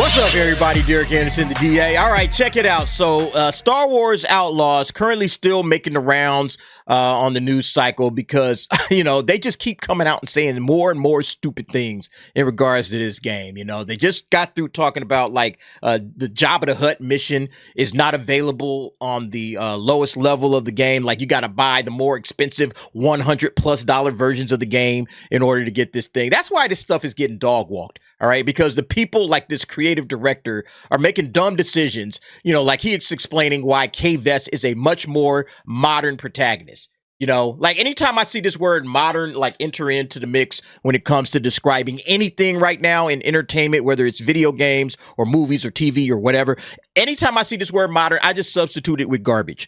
What's up, everybody? Derek Anderson, the DA. All right, check it out. So, Star Wars Outlaws currently still making the rounds on the news cycle because, they just keep coming out and saying more and more stupid things in regards to this game. They just got through talking about the Jabba the Hutt mission is not available on the lowest level of the game. Like, you got to buy the more expensive $100+ versions of the game in order to get this thing. That's why this stuff is getting dog walked. All right, because the people like this creative director are making dumb decisions, like he's explaining why Vess is a much more modern protagonist. Anytime I see this word modern, enter into the mix when it comes to describing anything right now in entertainment, whether it's video games or movies or TV or whatever, anytime I see this word modern, I just substitute it with garbage.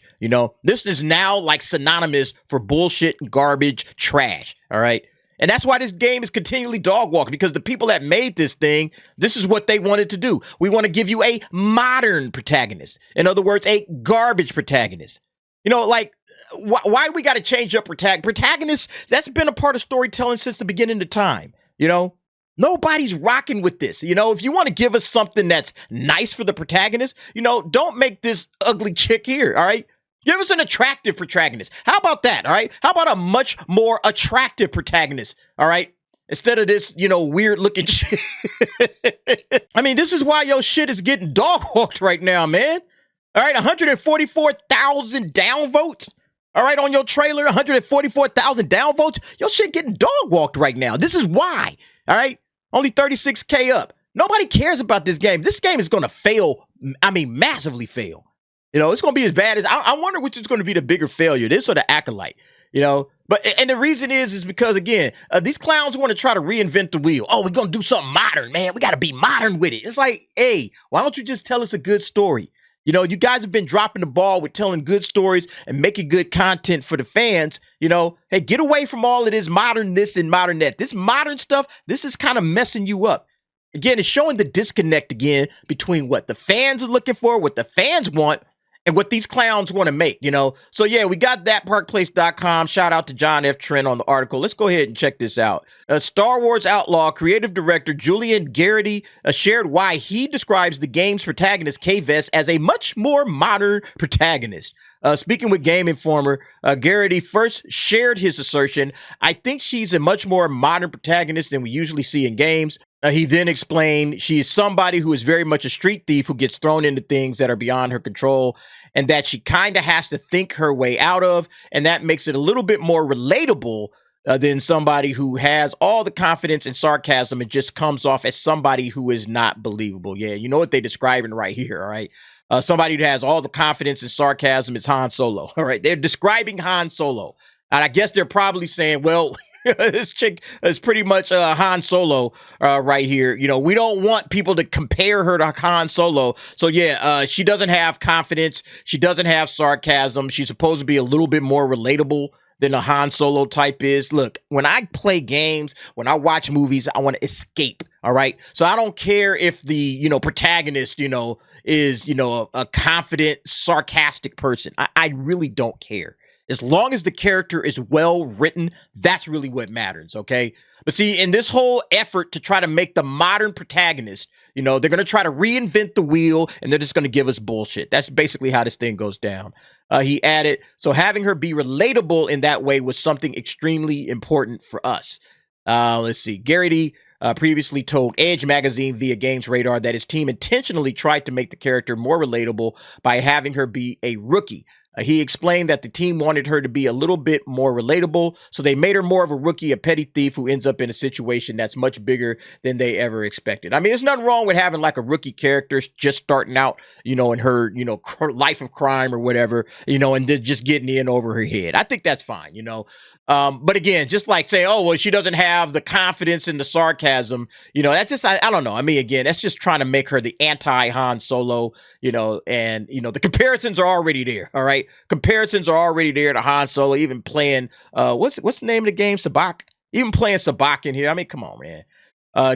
This is now synonymous for bullshit, garbage, trash. All right. And that's why this game is continually dog walked, because the people that made this thing, this is what they wanted to do. We want to give you a modern protagonist. In other words, a garbage protagonist. Why we got to change up protagonists? That's been a part of storytelling since the beginning of time. Nobody's rocking with this. If you want to give us something that's nice for the protagonist, don't make this ugly chick here. All right. Give us an attractive protagonist. How about that, all right? How about a much more attractive protagonist, all right? Instead of this, weird-looking shit. I mean, this is why your shit is getting dog-walked right now, man. All right, 144,000 downvotes, all right, on your trailer, 144,000 downvotes. Your shit getting dog-walked right now. This is why, all right? Only 36K up. Nobody cares about this game. This game is going to fail, massively fail. It's going to be as bad as, I wonder which is going to be the bigger failure, this or the Acolyte, But, and the reason is because, again, these clowns want to try to reinvent the wheel. Oh, we're going to do something modern, man. We got to be modern with it. It's like, hey, why don't you just tell us a good story? You guys have been dropping the ball with telling good stories and making good content for the fans. Hey, get away from all of this modern this and modern that. This modern stuff, this is kind of messing you up. Again, it's showing the disconnect again between what the fans are looking for, what the fans want, and what these clowns want to make, So, yeah, we got thatparkplace.com. Shout out to John F. Trent on the article. Let's go ahead and check this out. Star Wars Outlaw creative director Julian Gerighty shared why he describes the game's protagonist, Vess, as a much more modern protagonist. Speaking with Game Informer, Gerighty first shared his assertion, "I think she's a much more modern protagonist than we usually see in games." He then explained she is somebody who is very much a street thief who gets thrown into things that are beyond her control and that she kind of has to think her way out of. And that makes it a little bit more relatable than somebody who has all the confidence and sarcasm and just comes off as somebody who is not believable. Yeah, you know what they're describing right here, all right? Somebody who has all the confidence and sarcasm is Han Solo, all right? They're describing Han Solo. And I guess they're probably saying, well, this chick is pretty much Han Solo right here. We don't want people to compare her to Han Solo. So, yeah, she doesn't have confidence. She doesn't have sarcasm. She's supposed to be a little bit more relatable than a Han Solo type is. Look, when I play games, when I watch movies, I want to escape, all right? So I don't care if the, protagonist, is, a confident, sarcastic person. I really don't care. As long as the character is well written, that's really what matters, okay? But see, in this whole effort to try to make the modern protagonist, they're going to try to reinvent the wheel and they're just going to give us bullshit. That's basically how this thing goes down. He added, so having her be relatable in that way was something extremely important for us. Let's see. Gerighty previously told Edge magazine via Games Radar that his team intentionally tried to make the character more relatable by having her be a rookie. He explained that the team wanted her to be a little bit more relatable, so they made her more of a rookie, a petty thief who ends up in a situation that's much bigger than they ever expected. I mean, there's nothing wrong with having like a rookie character just starting out, in her, life of crime or whatever, and just getting in over her head. I think that's fine, But again, just like saying, oh, well, she doesn't have the confidence and the sarcasm, that's just, I don't know. I mean, again, that's just trying to make her the anti-Han Solo, and, the comparisons are already there, all right? Comparisons are already there to Han Solo, even playing, what's the name of the game, Sabak? Even playing Sabak in here. I mean, come on, man.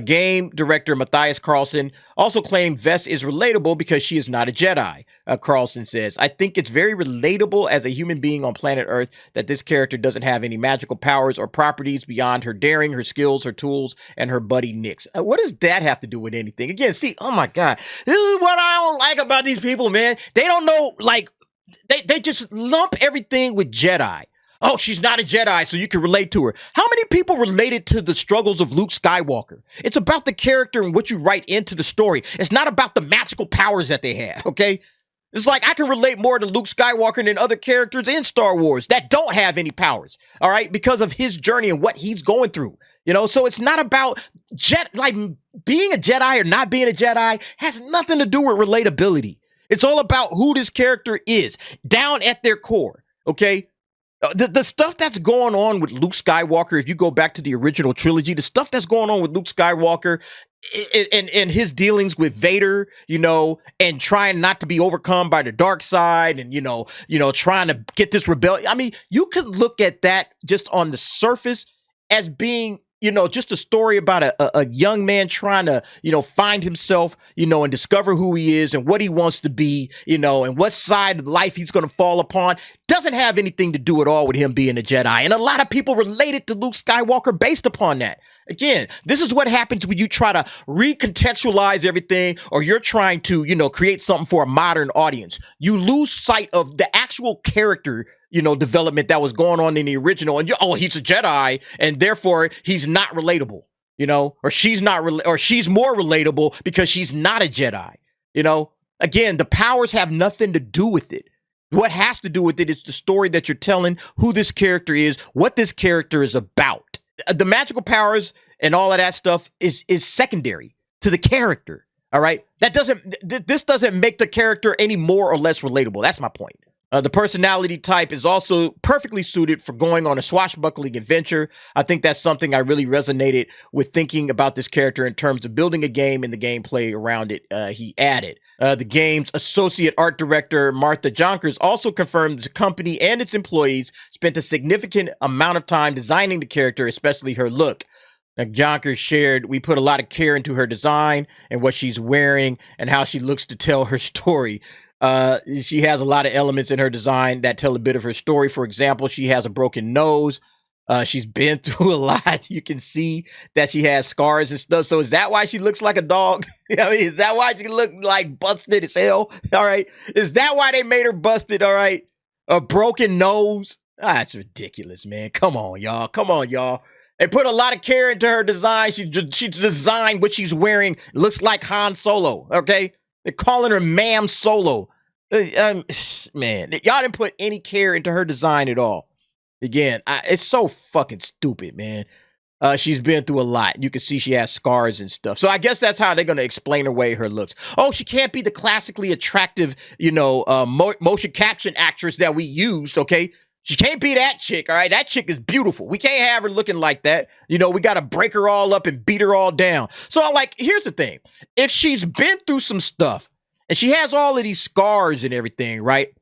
Game director Matthias Carlson also claimed Vess is relatable because she is not a Jedi. Carlson says, I think it's very relatable as a human being on planet Earth that this character doesn't have any magical powers or properties beyond her daring, her skills, her tools, and her buddy Nix. What does that have to do with anything? Again, see, oh my God, this is what I don't like about these people, man. They don't know, like, they just lump everything with Jedi. Oh, she's not a Jedi, so you can relate to her. How many people related to the struggles of Luke Skywalker? It's about the character and what you write into the story. It's not about the magical powers that they have, okay? It's like I can relate more to Luke Skywalker than other characters in Star Wars that don't have any powers, all right? Because of his journey and what he's going through, you know? So it's not about, like, being a Jedi or not being a Jedi has nothing to do with relatability. It's all about who this character is down at their core, okay? The stuff that's going on with Luke Skywalker, if you go back to the original trilogy, the stuff that's going on with Luke Skywalker and his dealings with Vader, you know, and trying not to be overcome by the dark side and, you know, trying to get this rebellion. I mean, you could look at that just on the surface as being, you know, just a story about a young man trying to, you know, find himself, you know, and discover who he is and what he wants to be, you know, and what side of life he's going to fall upon. Doesn't have anything to do at all with him being a Jedi. And a lot of people related to Luke Skywalker based upon that. Again, this is what happens when you try to recontextualize everything, or you're trying to, you know, create something for a modern audience. You lose sight of the actual character, you know, development that was going on in the original, and he's a Jedi, and therefore he's not relatable, you know, or she's not, or she's more relatable because she's not a Jedi, you know. Again, the powers have nothing to do with it. What has to do with it is the story that you're telling, who this character is, what this character is about. The magical powers and all of that stuff is secondary to the character. All right, this doesn't make the character any more or less relatable. That's my point. The personality type is also perfectly suited for going on a swashbuckling adventure. I think that's something I really resonated with thinking about this character in terms of building a game and the gameplay around it. He added. The game's associate art director, Martha Jonkers, also confirmed the company and its employees spent a significant amount of time designing the character, especially her look. Jonkers shared, we put a lot of care into her design and what she's wearing and how she looks to tell her story. She has a lot of elements in her design that tell a bit of her story. For example, she has a broken nose. She's been through a lot. You can see that she has scars and stuff. So is that why she looks like a dog? I mean, is that why she look like busted as hell? All right. Is that why they made her busted? All right. A broken nose. That's ridiculous, man. Come on, y'all. Come on, y'all. They put a lot of care into her design. She designed what she's wearing. It looks like Han Solo. Okay. They're calling her Ma'am Solo. Man, y'all didn't put any care into her design at all. Again, it's so fucking stupid, man. She's been through a lot. You can see she has scars and stuff. So I guess that's how they're going to explain away her looks. Oh, she can't be the classically attractive, you know, motion caption actress that we used, okay? She can't be that chick, all right? That chick is beautiful. We can't have her looking like that. You know, we got to break her all up and beat her all down. So, like, here's the thing. If she's been through some stuff and she has all of these scars and everything, right?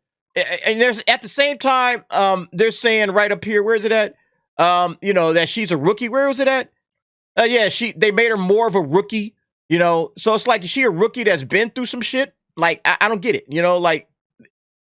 And there's, at the same time, they're saying right up here, where is it at? You know, that she's a rookie. Where was it at? Yeah, they made her more of a rookie, you know? So it's like, is she a rookie that's been through some shit? Like, I don't get it, you know, like,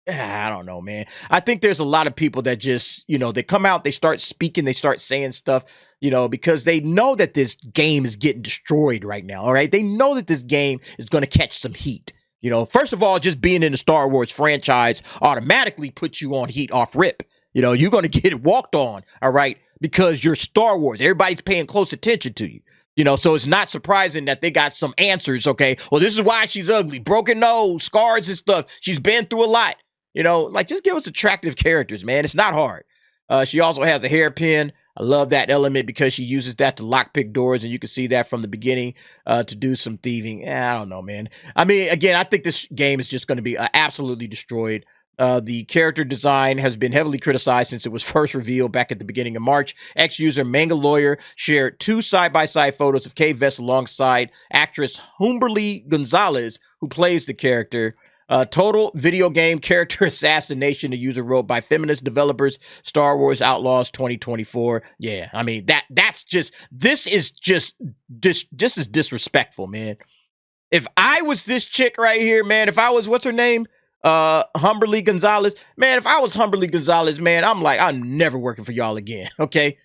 I don't know, man. I think there's a lot of people that just, you know, they come out, they start speaking, they start saying stuff, you know, because they know that this game is getting destroyed right now, all right? They know that this game is going to catch some heat. You know, first of all, just being in the Star Wars franchise automatically puts you on heat off rip. You know, you're going to get walked on, all right, because you're Star Wars. Everybody's paying close attention to you. You know, so it's not surprising that they got some answers, okay? Well, this is why she's ugly. Broken nose, scars and stuff. She's been through a lot. You know, like, just give us attractive characters, man. It's not hard. She also has a hairpin. I love that element because she uses that to lockpick doors, and you can see that from the beginning to do some thieving. I don't know, man. I mean, again, I think this game is just going to be absolutely destroyed. The character design has been heavily criticized since it was first revealed back at the beginning of March. Ex-user Manga Lawyer shared 2 side-by-side photos of Kay Vess alongside actress Humberly Gonzalez, who plays the character. Total video game character assassination, the user wrote, by feminist developers, Star Wars Outlaws 2024. Yeah, I mean, this is disrespectful, man. If I was this chick right here, man, if I was, what's her name? Humberly Gonzalez. Man, if I was Humberly Gonzalez, man, I'm like, I'm never working for y'all again, okay?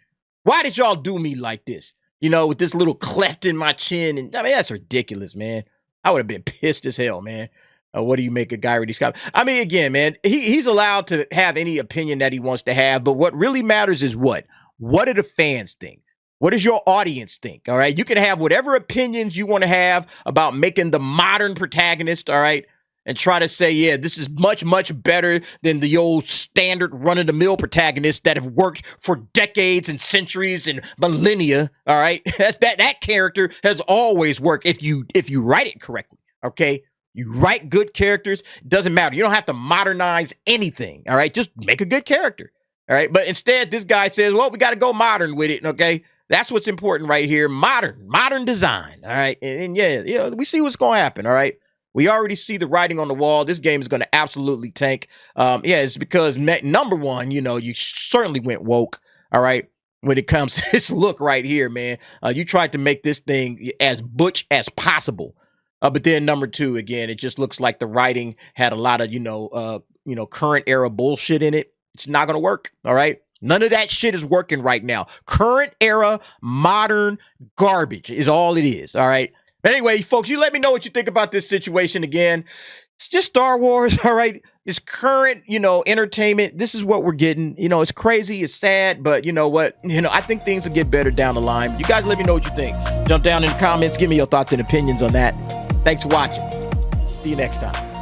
Why did y'all do me like this? You know, with this little cleft in my chin. And I mean, that's ridiculous, man. I would have been pissed as hell, man. What do you make of Gerighty Scott? I mean, again, man, he's allowed to have any opinion that he wants to have, but what really matters is what? What do the fans think? What does your audience think? All right. You can have whatever opinions you want to have about making the modern protagonist. All right. And try to say, yeah, this is much, much better than the old standard run-of-the-mill protagonists that have worked for decades and centuries and millennia. All right. That character has always worked if you write it correctly. Okay. You write good characters. It doesn't matter. You don't have to modernize anything. All right. Just make a good character. All right. But instead, this guy says, well, we got to go modern with it. Okay. That's what's important right here. Modern design. All right. And yeah, we see what's going to happen. All right. We already see the writing on the wall. This game is going to absolutely tank. It's because number one, you certainly went woke. All right. When it comes to this look right here, man, you tried to make this thing as butch as possible. But then number two, again, it just looks like the writing had a lot of, current era bullshit in it. It's not going to work. All right. None of that shit is working right now. Current era, modern garbage is all it is. All right. But anyway, folks, you let me know what you think about this situation. Again, it's just Star Wars. All right. It's current, entertainment. This is what we're getting. It's crazy. It's sad. But you know what? I think things will get better down the line. You guys let me know what you think. Jump down in the comments. Give me your thoughts and opinions on that. Thanks for watching. See you next time.